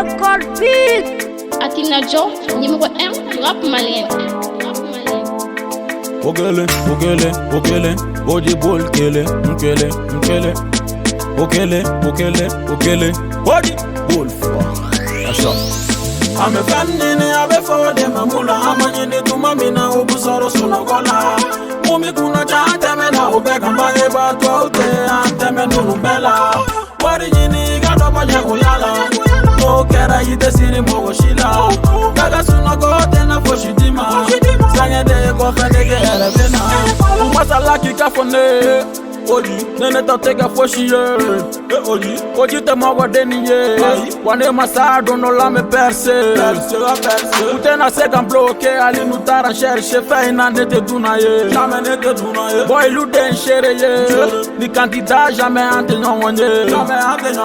record beat. Atina Joe, numéro 1 du rap malien. Okele, okele, okele, body ball kele, nkele, nkele. Okele, okele, okele, body ball for. Asha. Ame fannini abe fode mamula amanyini tumamina ubusoro sunogola. Mumi kuna cha antemena ubeka mbange batu aute anteme nunubela. Wari jini gadoba nyakuyala. Okera yite siri mogoshila. Daga sunogote na foshidima. Sangede kofendeke erebena. Umasala kikafone. Oji, nene tatega foshiye. Oji te mawa deniye. Wane masado no la me perse. Utena segan bloke ali nutara cherche feina nete dunaye. Jamais nete dunaye. Boy luden shereye. Ni candidat jamais ante nyonye.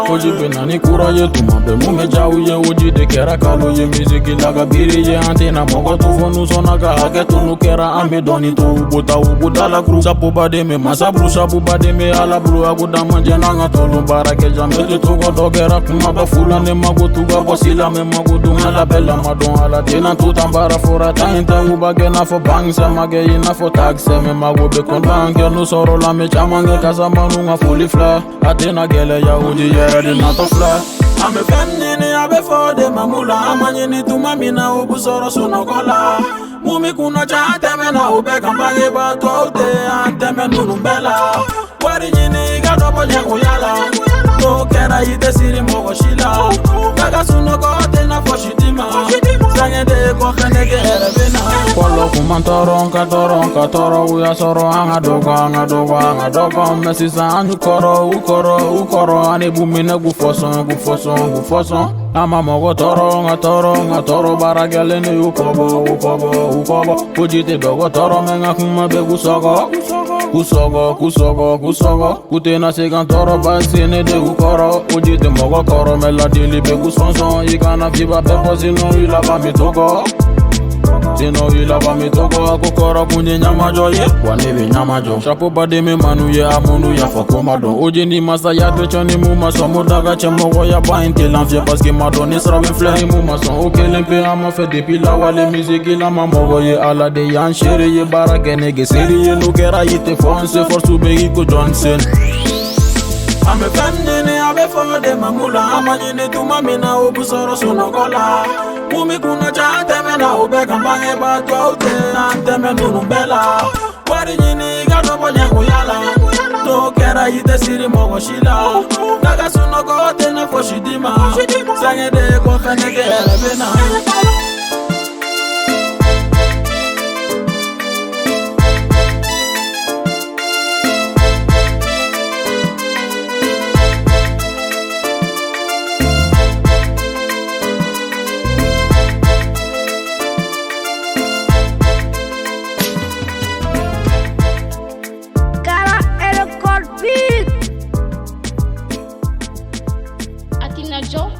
Oji bena ni kuraye tumabe mume jauye. Oji de kera kaloye miziki laga biriye ante na mogo tufonu sonaga hage tunu kera ame doni to ubuta la kru. Sapo bade me masabru sabu bade me ala bru aguda manje nanga tolu barake jamete tugo dogera kuma ba fulane mago tuga bosila me mago dunga bella madon ala tena tutambara fora tainta ubage na fo bangsa mage ina fo taxe me mago be kondange no soro la me chamange kasa manunga fully fla atena gele ya uji yera de nato fla ame fannini abe fode mamula amanyini tumamina ubusoro sunogola mumi kuna cha antemena ubeka mbange batu aute anteme nunumbela wari jini gadobo nyakuyala okera yite siri mogoshila daga sunogote na foshidima sangede kofendeke erebena Polo kumantoronka toro uya soro anga dogo mesisa anyu ukoro ane bumine gufoson ama mogo toro baragele ne ukobo ujite dogo toro menga kuma be kusogo kutena segan toro basine de ukoro ujite mogo koro meladili be gusonson igana fiba be posino ilaba mitoko Sino ilaba mitoko akukoro kunye nyamajo ye Wanebe nyamajo Shapo bade me manu ye amunu ya fakomado Oje ni masa ya twecho ni mumaso Mudaga chemogo ya bainte lanfye Paske madone srawe flehi mumaso Okele mpe ama fe depi la wale miziki la mamogo ye Ala de yan shere ye barake nege seri ye Nukera yite fonse forsu begi ko Johnson Ame fannini abe fode mamula amanyini tumamina ubusoro sunogola Mumi kuna cha antemena ubeka mbange batu aute anteme nunumbela Wari jini gadobo nyakuyala Tokera yite siri mogoshila Daga sunogote na foshidima Sangede kofendeke erebena Atina Joe.